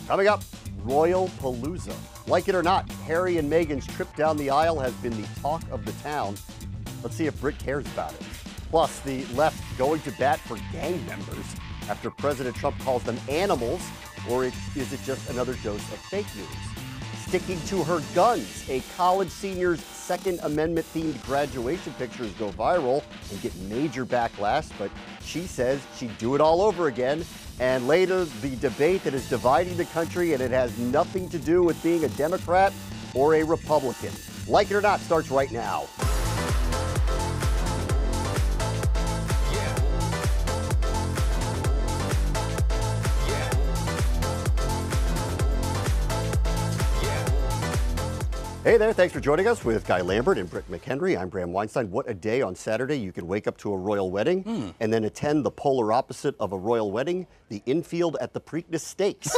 Coming up, Royal Palooza. Like it or not, Harry and Meghan's trip down the aisle has been the talk of the town. Let's see if Britt cares about it. Plus, the left going to bat for gang members after President Trump calls them animals, or is it just another dose of fake news? Sticking to her guns, a college senior's Second Amendment-themed graduation pictures go viral and get major backlash, but she says she'd do it all over again. And later, the debate that is dividing the country, and it has nothing to do with being a Democrat or a Republican. Like it or not starts right now. Hey there, thanks for joining us with Guy Lambert and Britt McHenry. I'm Bram Weinstein. What a day on Saturday. You could wake up to a royal wedding and then attend the polar opposite of a royal wedding, the infield at the Preakness Stakes.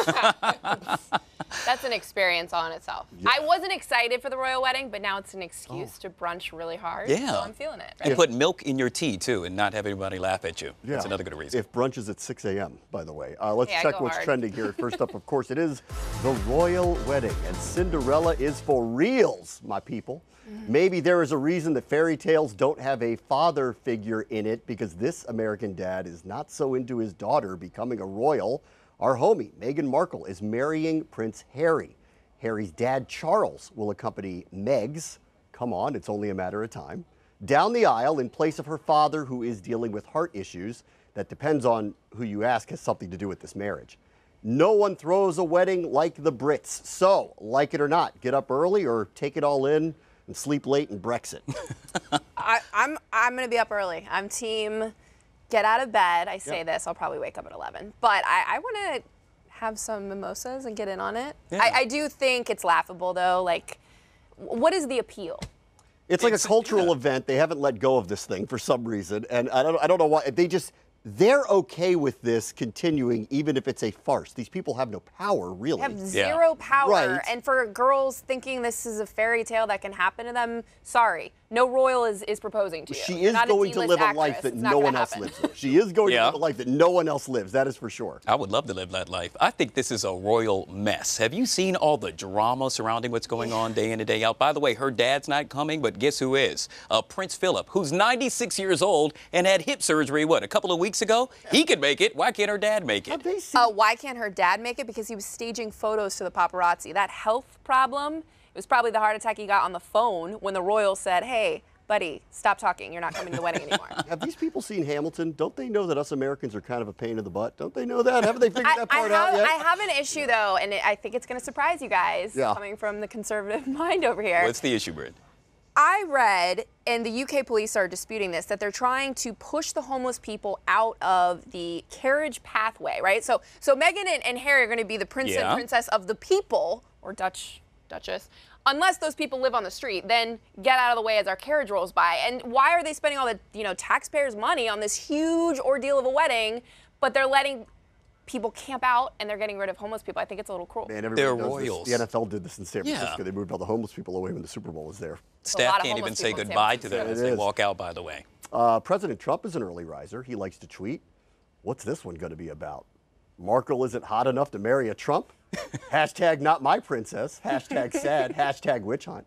That's an experience all in itself. Yeah. I wasn't excited for the royal wedding, but now it's an excuse to brunch really hard. Yeah. So I'm feeling it. Right? And put milk in your tea, too, and not have everybody laugh at you. Yeah. That's another good reason. If brunch is at 6 a.m., by the way. Let's check what's trending here. First up, of course, it is the royal wedding. And Cinderella is for reals, my people. Maybe there is a reason that fairy tales don't have a father figure in it, because this American dad is not so into his daughter becoming a royal. Our homie, Meghan Markle, is marrying Prince Harry. Harry's dad, Charles, will accompany Meg's, come on, it's only a matter of time, down the aisle in place of her father, who is dealing with heart issues. That depends on who you ask, has something to do with this marriage. No one throws a wedding like the Brits. So, like it or not, get up early or take it all in and sleep late in Brexit. I'm going to be up early. I'm team get out of bed. I say this, I'll probably wake up at 11. But I want to have some mimosas and get in on it. Yeah. I do think it's laughable, though. Like, what is the appeal? It's like a cultural event. They haven't let go of this thing for some reason. And I don't know why. They're okay with this continuing, even if it's a farce. These people have no power, really. They have zero power. Right. And for girls thinking this is a fairy tale that can happen to them, sorry. No royal is proposing to you. She is going to live a life that no one else lives. She is going to live a life that no one else lives. That is for sure. I would love to live that life. I think this is a royal mess. Have you seen all the drama surrounding what's going on day in and day out? By the way, her dad's not coming, but guess who is? Prince Philip, who's 96 years old and had hip surgery, a couple of weeks ago? He could make it. Why can't her dad make it? Why can't her dad make it? Because he was staging photos to the paparazzi. That health problem, it was probably the heart attack he got on the phone when the royal said, hey, buddy, stop talking. You're not coming to the wedding anymore. Have these people seen Hamilton? Don't they know that us Americans are kind of a pain in the butt? Don't they know that? Haven't they figured that part out yet? I have an issue, though, and I think it's going to surprise you guys, coming from the conservative mind over here. What's the issue, Britt? I read, and the UK police are disputing this, that they're trying to push the homeless people out of the carriage pathway, right? So Meghan and Harry are going to be the prince and princess of the people, or Duchess. Unless those people live on the street, then get out of the way as our carriage rolls by. And why are they spending all the taxpayers' money on this huge ordeal of a wedding, but they're letting people camp out and they're getting rid of homeless people? I think it's a little cruel. Man, they're royals. The NFL did this in San Francisco. They moved all the homeless people away when the Super Bowl was there. Staff can't even say goodbye to them as they walk out, by the way. President Trump is an early riser. He likes to tweet. What's this one going to be about? Markle isn't hot enough to marry a Trump? Hashtag not my princess. Hashtag sad. Hashtag witch hunt.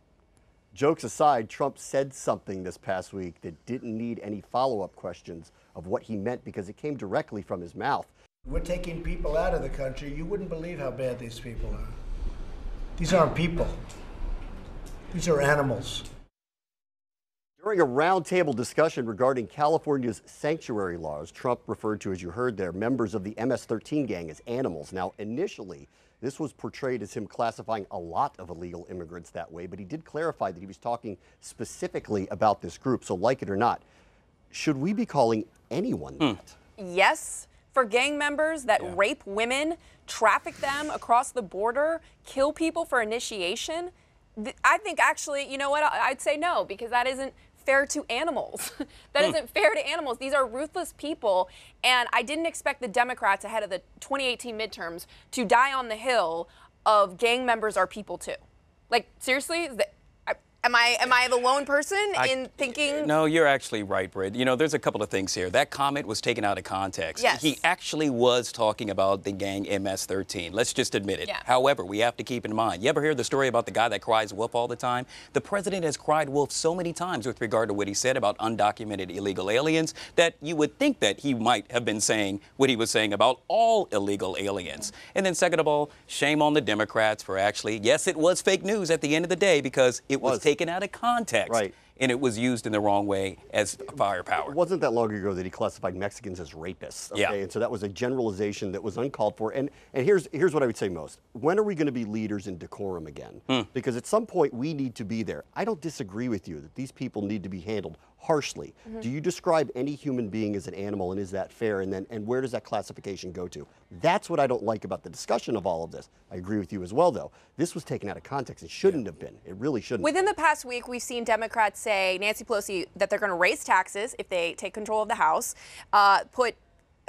Jokes aside, Trump said something this past week that didn't need any follow-up questions of what he meant, because it came directly from his mouth. We're taking people out of the country. You wouldn't believe how bad these people are. These aren't people. These are animals. During a roundtable discussion regarding California's sanctuary laws, Trump referred to, as you heard there, members of the MS-13 gang as animals. Now, initially, this was portrayed as him classifying a lot of illegal immigrants that way, but he did clarify that he was talking specifically about this group. So, like it or not, should we be calling anyone that? Yes. For gang members that rape women, traffic them across the border, kill people for initiation, I think actually, you know what, I'd say no, because that isn't fair to animals. That isn't fair to animals. These are ruthless people, and I didn't expect the Democrats ahead of the 2018 midterms to die on the hill of gang members are people too. Like, seriously? Am I the lone person in thinking? No, you're actually right, Britt. You know, there's a couple of things here. That comment was taken out of context. Yes. He actually was talking about the gang MS-13. Let's just admit it. Yeah. However, we have to keep in mind, you ever hear the story about the guy that cries wolf all the time? The president has cried wolf so many times with regard to what he said about undocumented illegal aliens that you would think that he might have been saying what he was saying about all illegal aliens. And then second of all, shame on the Democrats for actually, yes, it was fake news at the end of the day because it was taken out of context. Right. And it was used in the wrong way as firepower. It wasn't that long ago that he classified Mexicans as rapists. Okay? Yeah. And so that was a generalization that was uncalled for. And here's what I would say most. When are we going to be leaders in decorum again? Because at some point we need to be there. I don't disagree with you that these people need to be handled harshly. Do you describe any human being as an animal, and is that fair? And where does that classification go to? That's what I don't like about the discussion of all of this. I agree with you as well, though. This was taken out of context. It shouldn't have been. It really shouldn't. Within the past week, we've seen Democrats say, Nancy Pelosi, that they're going to raise taxes if they take control of the House, put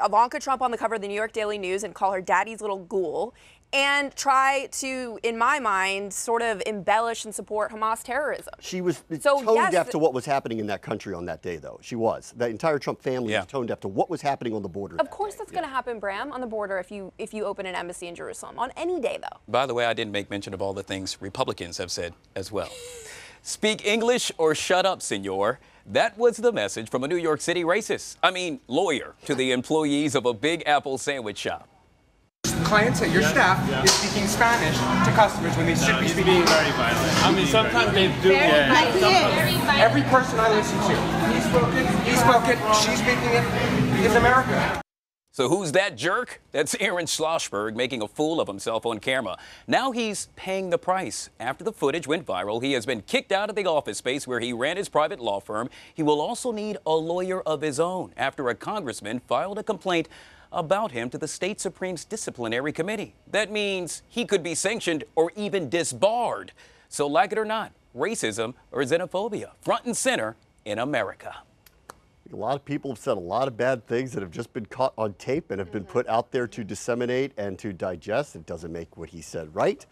Ivanka Trump on the cover of the New York Daily News and call her daddy's little ghoul, and try to, in my mind, sort of embellish and support Hamas terrorism. She was tone deaf to what was happening in that country on that day, though. She was. The entire Trump family was tone deaf to what was happening on the border. Of course that's going to happen, Bram, on the border if you open an embassy in Jerusalem. On any day, though. By the way, I didn't make mention of all the things Republicans have said as well. Speak English or shut up, senor. That was the message from a New York City lawyer to the employees of a Big Apple sandwich shop. Clients at your staff is speaking Spanish to customers when they should be speaking being very violent. I mean, sometimes they do. Every person I listen to, he spoke it, she's speaking it, is America. So who's that jerk? That's Aaron Schlossberg making a fool of himself on camera. Now he's paying the price. After the footage went viral, he has been kicked out of the office space where he ran his private law firm. He will also need a lawyer of his own after a congressman filed a complaint about him to the state Supreme's disciplinary committee. That means he could be sanctioned or even disbarred. So like it or not, racism or xenophobia, front and center in America. A lot of people have said a lot of bad things that have just been caught on tape and have been put out there to disseminate and to digest. It doesn't make what he said right.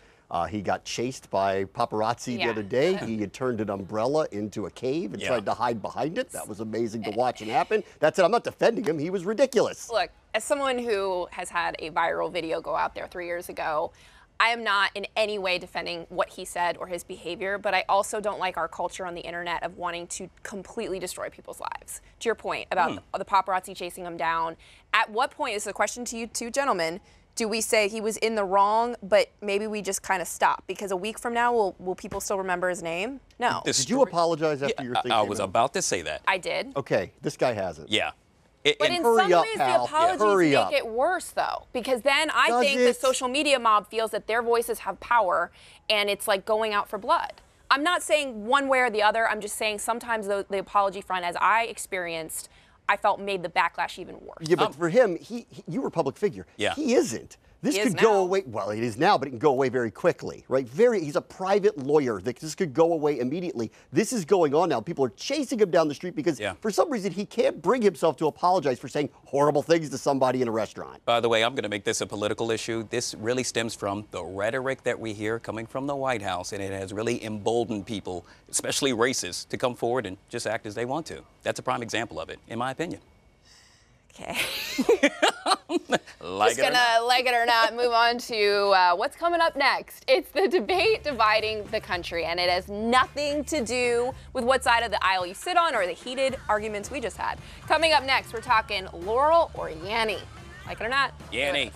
He got chased by paparazzi the other day. He had turned an umbrella into a cave and tried to hide behind it. That was amazing to watch it happen. That's it. I'm not defending him. He was ridiculous. Look, as someone who has had a viral video go out there 3 years ago, I am not in any way defending what he said or his behavior, but I also don't like our culture on the internet of wanting to completely destroy people's lives. To your point about the paparazzi chasing him down, at what point, this is a question to you two gentlemen, do we say he was in the wrong, but maybe we just kind of stop? Because a week from now, will people still remember his name? No. Did you apologize after your thing? I was about to say that. I did. Okay, this guy hasn't. Yeah. But in some ways, the apologies make it worse, though, because then I think the social media mob feels that their voices have power, and it's like going out for blood. I'm not saying one way or the other. I'm just saying sometimes the apology front, as I experienced, I felt made the backlash even worse. Yeah, but for him, you were a public figure. Yeah. He isn't. This could go away. Well, it is now, but it can go away very quickly, right? He's a private lawyer. This could go away immediately. This is going on now. People are chasing him down the street because for some reason he can't bring himself to apologize for saying horrible things to somebody in a restaurant. By the way, I'm going to make this a political issue. This really stems from the rhetoric that we hear coming from the White House, and it has really emboldened people, especially racists, to come forward and just act as they want to. That's a prime example of it, in my opinion. Okay. Like Just gonna, like it or not, move on to what's coming up next. It's the debate dividing the country, and it has nothing to do with what side of the aisle you sit on or the heated arguments we just had. Coming up next, we're talking Laurel or Yanny. Like it or not, Yanny.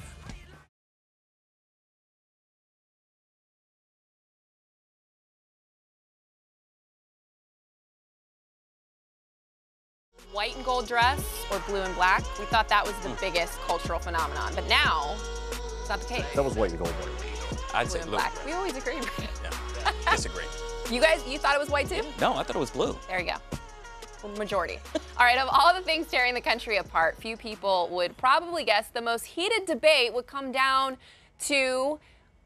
white and gold dress or blue and black. We thought that was the biggest cultural phenomenon, but now it's not the case. That was white and gold. I'd say blue. Black. We always agreed. Yeah. Disagree. You thought it was white too? No, I thought it was blue. There you go. Majority. All right, of all the things tearing the country apart, few people would probably guess the most heated debate would come down to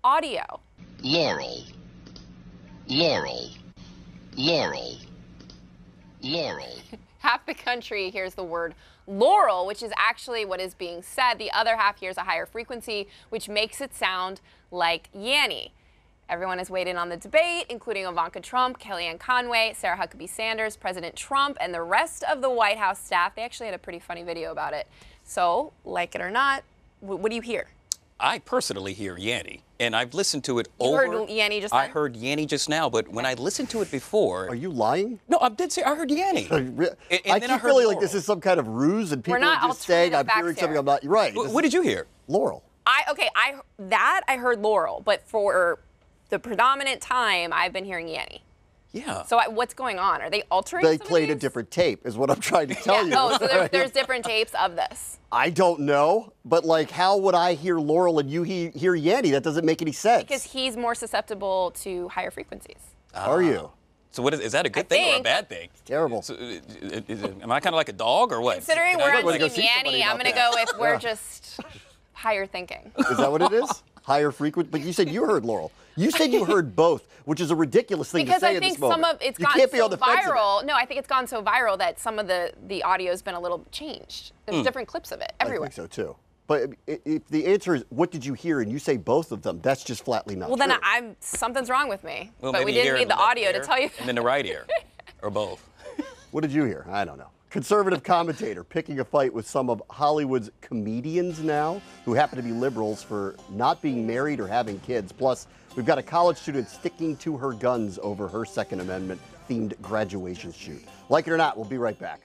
audio. Laurel. Laurel. Laurel. Laurel. Half the country hears the word Laurel, which is actually what is being said. The other half hears a higher frequency, which makes it sound like Yanny. Everyone is waiting on the debate, including Ivanka Trump, Kellyanne Conway, Sarah Huckabee Sanders, President Trump, and the rest of the White House staff. They actually had a pretty funny video about it. So, like it or not, what do you hear? I personally hear Yanny, and I've listened to it over. You heard Yanny just now? I heard Yanny just now, but when I listened to it before. Are you lying? No, I did say I heard Yanny. I keep feeling like this is some kind of ruse, and people are just saying I'm hearing something I'm not. Right. What did you hear? Laurel. I heard Laurel, but for the predominant time, I've been hearing Yanny. Yeah. So what's going on? Are they altering? They played a different tape, is what I'm trying to tell you. Oh, so there's different tapes of this. I don't know, but like, how would I hear Laurel and you hear Yanny? That doesn't make any sense. Because he's more susceptible to higher frequencies. Are you? So is that a good thing or a bad thing? It's terrible. So, am I kind of like a dog or what? Considering we're on Team Yanny, I'm going to go with we're just higher thinking. Is that what it is? Higher frequency? But you said you heard Laurel. You said you heard both, which is a ridiculous thing to say in this moment. Because I think some of it's gone so viral. No, I think it's gone so viral that some of the audio has been a little changed. There's different clips of it everywhere. I think so too. But if the answer is what did you hear and you say both of them, that's just flatly not true. Well, then something's wrong with me. Well, but we didn't need the audio to tell you that. And then the right ear, or both. What did you hear? I don't know. Conservative commentator picking a fight with some of Hollywood's comedians now who happen to be liberals for not being married or having kids. Plus, we've got a college student sticking to her guns over her Second Amendment themed graduation shoot. Like it or not, we'll be right back.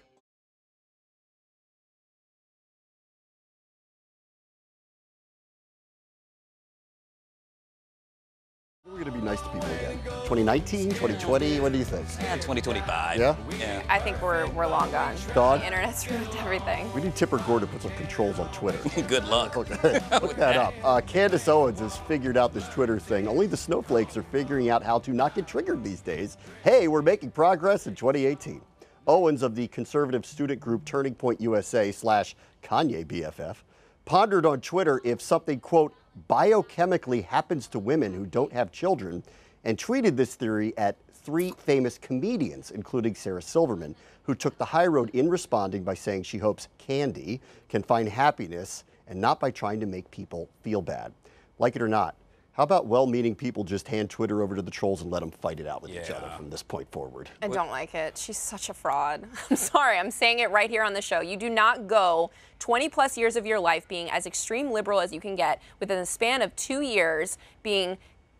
We're going to be nice to people again. 2019, 2020, what do you think? 2025. Yeah? Yeah. I think we're long gone. Gone? The internet's ruined everything. We need Tipper Gore to put some controls on Twitter. Good luck. Okay. Look that up. Candace Owens has figured out this Twitter thing. Only the snowflakes are figuring out how to not get triggered these days. Hey, we're making progress in 2018. Owens of the conservative student group Turning Point USA / Kanye BFF pondered on Twitter if something, quote, biochemically happens to women who don't have children, and tweeted this theory at 3 famous comedians, including Sarah Silverman, who took the high road in responding by saying she hopes Candy can find happiness and not by trying to make people feel bad. Like it or not, how about well-meaning people just hand Twitter over to the trolls and let them fight it out with each other from this point forward? I don't like it. She's such a fraud. I'm sorry. I'm saying it right here on the show. You do not go 20-plus years of your life being as extreme liberal as you can get within the span of 2 years being,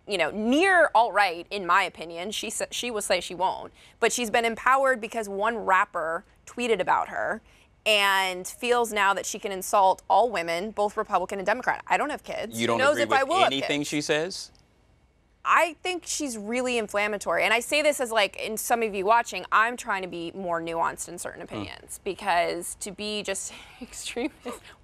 near alt-right, in my opinion. She will say she won't. But she's been empowered because one rapper tweeted about her and feels now that she can insult all women, both Republican and Democrat. I don't have kids. You don't agree with anything she says? I think she's really inflammatory. And I say this as in some of you watching, I'm trying to be more nuanced in certain opinions because to be just extremist,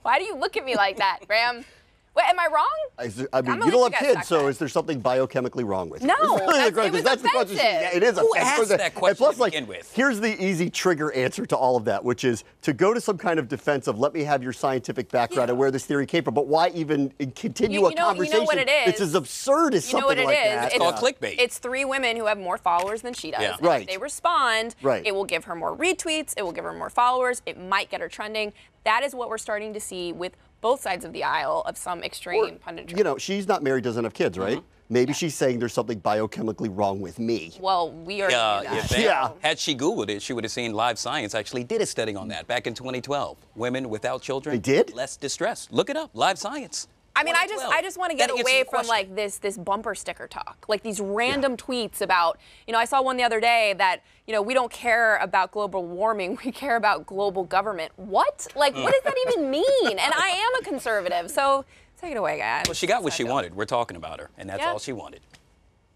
why do you look at me like that, Graham? Wait, am I wrong? I mean, you don't have kids, so is there something biochemically wrong with you? No, that's the question. It is Who asked that question to begin with? Here's the easy trigger answer to all of that, which is to go to some kind of defense of let me have your scientific background and where this theory came from, but why even continue a conversation? You know what it is? It's as absurd as something like that. It's called clickbait. It's 3 women who have more followers than she does. Yeah. Right. If they respond, it will give her more retweets, it will give her more followers, it might get her trending. That is what we're starting to see with both sides of the aisle of some extreme punditry. She's not married, doesn't have kids, right? Maybe she's saying there's something biochemically wrong with me. Well, we already knew that. Yeah. Had she Googled it, she would have seen Live Science actually did a study on that back in 2012. Women without children. They did? Less distressed. Look it up. Live Science. I mean, I just want to get away from this bumper sticker talk, these random tweets about, I saw one the other day that, we don't care about global warming, we care about global government. What? What does that even mean? And I am a conservative, so take it away, guys. Well, she got what she wanted. We're talking about her, and that's all she wanted.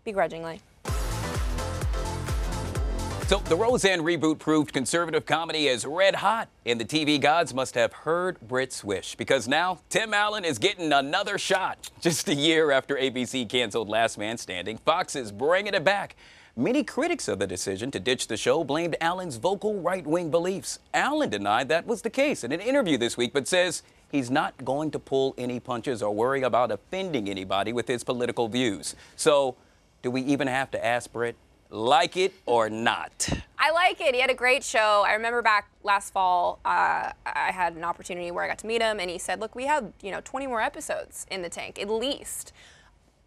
Begrudgingly. So the Roseanne reboot proved conservative comedy is red hot, and the TV gods must have heard Britt's wish, because now Tim Allen is getting another shot. Just a year after ABC canceled Last Man Standing, Fox is bringing it back. Many critics of the decision to ditch the show blamed Allen's vocal right-wing beliefs. Allen denied that was the case in an interview this week, but says he's not going to pull any punches or worry about offending anybody with his political views. So do we even have to ask Britt? Like it or not? I like it. He had a great show. I remember back last fall, I had an opportunity where I got to meet him, and he said, look, we have 20 more episodes in the tank, at least.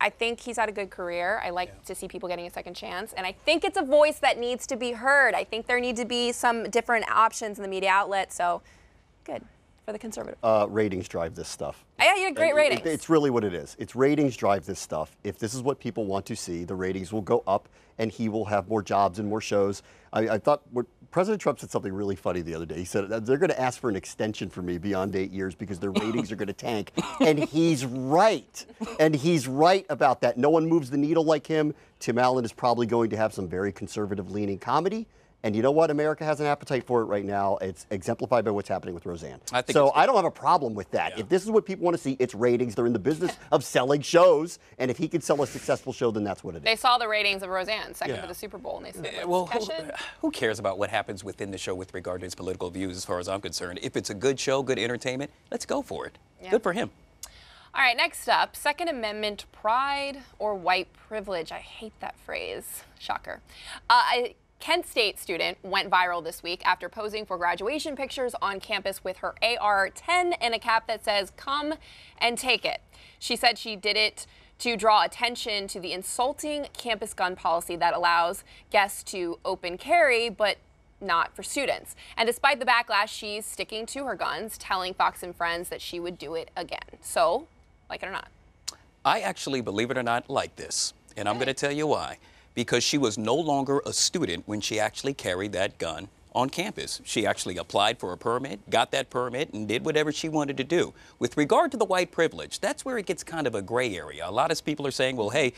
I think he's had a good career. I like to see people getting a second chance. And I think it's a voice that needs to be heard. I think there need to be some different options in the media outlet. So good for the conservative. Ratings drive this stuff. Yeah, you had great ratings. It's really what it is. It's ratings drive this stuff. If this is what people want to see, the ratings will go up and he will have more jobs and more shows. I thought President Trump said something really funny the other day. He said they're going to ask for an extension for me beyond 8 years because their ratings are going to tank. And he's right. And he's right about that. No one moves the needle like him. Tim Allen is probably going to have some very conservative-leaning comedy. And you know what? America has an appetite for it right now. It's exemplified by what's happening with Roseanne. I don't have a problem with that. Yeah. If this is what people want to see, it's ratings. They're in the business of selling shows. And if he can sell a successful show, then that's what it is. They saw the ratings of Roseanne, second to the Super Bowl. And they said, well, who cares about what happens within the show with regard to his political views as far as I'm concerned? If it's a good show, good entertainment, let's go for it. Yeah. Good for him. All right, next up, Second Amendment pride or white privilege. I hate that phrase. Shocker. Kent State student went viral this week after posing for graduation pictures on campus with her AR-10 and a cap that says, "Come and take it." She said she did it to draw attention to the insulting campus gun policy that allows guests to open carry, but not for students. And despite the backlash, she's sticking to her guns, telling Fox and Friends that she would do it again. So, like it or not? I actually, believe it or not, like this. And I'm going to tell you why. Because she was no longer a student when she actually carried that gun on campus. She actually applied for a permit, got that permit, and did whatever she wanted to do. With regard to the white privilege, that's where it gets kind of a gray area. A lot of people are saying, well, hey,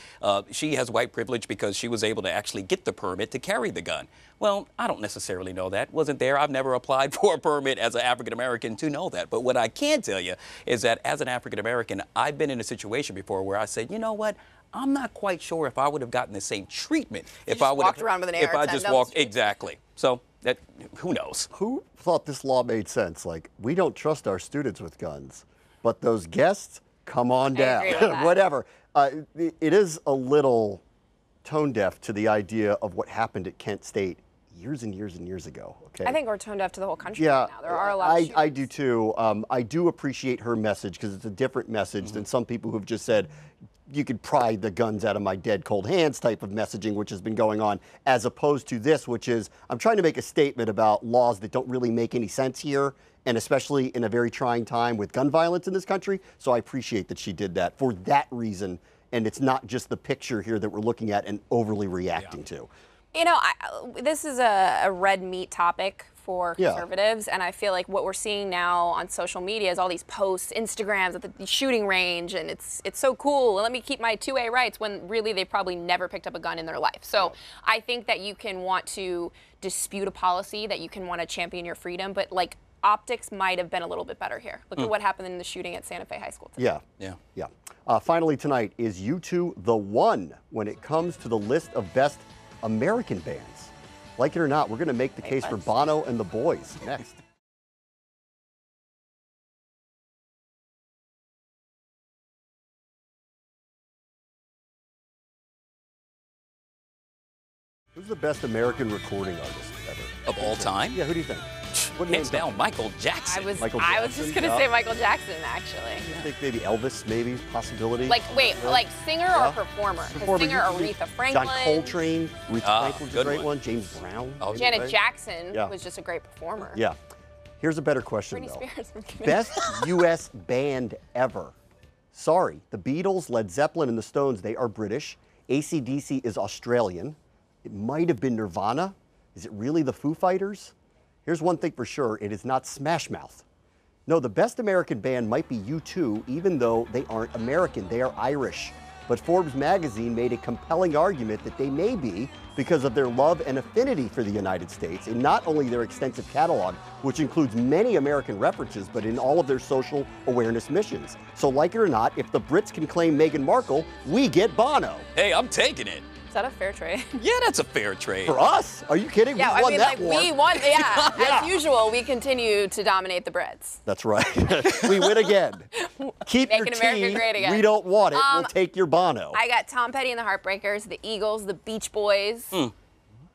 she has white privilege because she was able to actually get the permit to carry the gun. Well, I don't necessarily know that. Wasn't there. I've never applied for a permit as an African-American to know that. But what I can tell you is that as an African-American, I've been in a situation before where I said, you know what? I'm not quite sure if I would have gotten the same treatment if I would have walked around with an AR-10. If I just walked, exactly. So that, who knows? Who thought this law made sense? Like, we don't trust our students with guns, but those guests, come on down. Whatever. It is a little tone deaf to the idea of what happened at Kent State years and years and years ago. Okay. I think we're tone deaf to the whole country right now. There are a lot of shootings. I do too. I do appreciate her message because it's a different message than some people who've just said, you could pry the guns out of my dead cold hands type of messaging, which has been going on, as opposed to this, which is, I'm trying to make a statement about laws that don't really make any sense here, and especially in a very trying time with gun violence in this country. So I appreciate that she did that for that reason, and it's not just the picture here that we're looking at and overly reacting to. You know, this is a red meat topic for conservatives, and I feel like what we're seeing now on social media is all these posts, Instagrams at the shooting range, and it's so cool, and let me keep my 2A rights, when really they probably never picked up a gun in their life. So I think that you can want to dispute a policy, that you can want to champion your freedom, but like optics might have been a little bit better here. Look at what happened in the shooting at Santa Fe High School today. Finally tonight, is U2 the one when it comes to the list of best American bands? Like it or not, we're going to make the case for Bono and the Boys next. Who's the best American recording artist ever? Of all time? Yeah, who do you think? Hands down, Michael Jackson. I was just going to say Michael Jackson, actually. I think maybe Elvis, maybe, possibility. Like, wait, like singer or performer? Singer, Aretha Franklin. John Coltrane. Aretha Franklin's a great one. James Brown. Janet Jackson was just a great performer. Yeah. Here's a better question, though. Spears. Best U.S. band ever. Sorry, the Beatles, Led Zeppelin, and the Stones, they are British. AC/DC is Australian. It might have been Nirvana. Is it really the Foo Fighters? Here's one thing for sure, it is not Smash Mouth. No, the best American band might be U2, even though they aren't American, they are Irish. But Forbes magazine made a compelling argument that they may be because of their love and affinity for the United States, in not only their extensive catalog, which includes many American references, but in all of their social awareness missions. So like it or not, if the Brits can claim Meghan Markle, we get Bono. Hey, I'm taking it. Is that a fair trade? Yeah, that's a fair trade. For us? Are you kidding? Yeah, we won that war. We won, As usual, we continue to dominate the Brits. That's right. We win again. Keep your America great again. We don't want it. We'll take your Bono. I got Tom Petty and the Heartbreakers, the Eagles, the Beach Boys.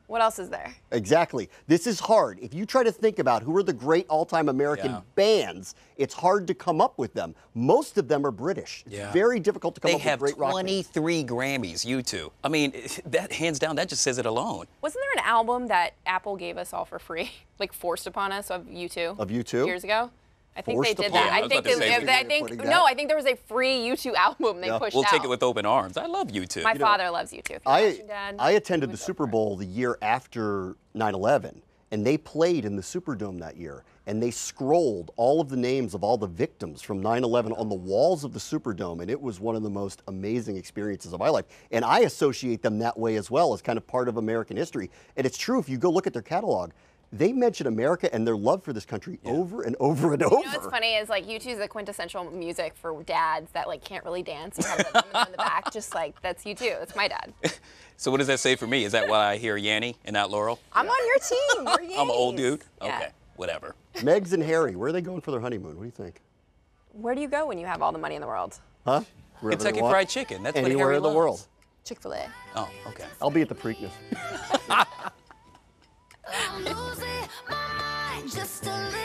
What else is there? Exactly. This is hard. If you try to think about who are the great all-time American bands, it's hard to come up with them. Most of them are British. It's very difficult to come up with great rock bands. They have 23 Grammys, U2. I mean, that hands down, that just says it alone. Wasn't there an album that Apple gave us all for free, like forced upon us, of U2? Of U2? Years ago? I think Forced they did upon that. us? I think there was a free U2 album they pushed out. We'll take it with open arms. I love U2. My father loves U2. I attended the Super Bowl the year after 9/11, and they played in the Superdome that year, and they scrolled all of the names of all the victims from 9/11 on the walls of the Superdome, and it was one of the most amazing experiences of my life. And I associate them that way as well, as kind of part of American history. And it's true, if you go look at their catalog, they mention America and their love for this country over and over and over. You know what's funny is like U2 is the quintessential music for dads that like can't really dance and have the women in the back. Just like that's U2. That's my dad. So what does that say for me? Is that why I hear Yanny and not Laurel? I'm on your team. We're Yannies. I'm an old dude. Yeah. Okay, whatever. Megs and Harry, where are they going for their honeymoon? What do you think? Where do you go when you have all the money in the world? Huh? Wherever Kentucky Fried Chicken. That's what Anywhere Harry in the loves. world. Chick-fil-A. Oh, okay. I'll be at the Preakness. I'm losing my mind just a little.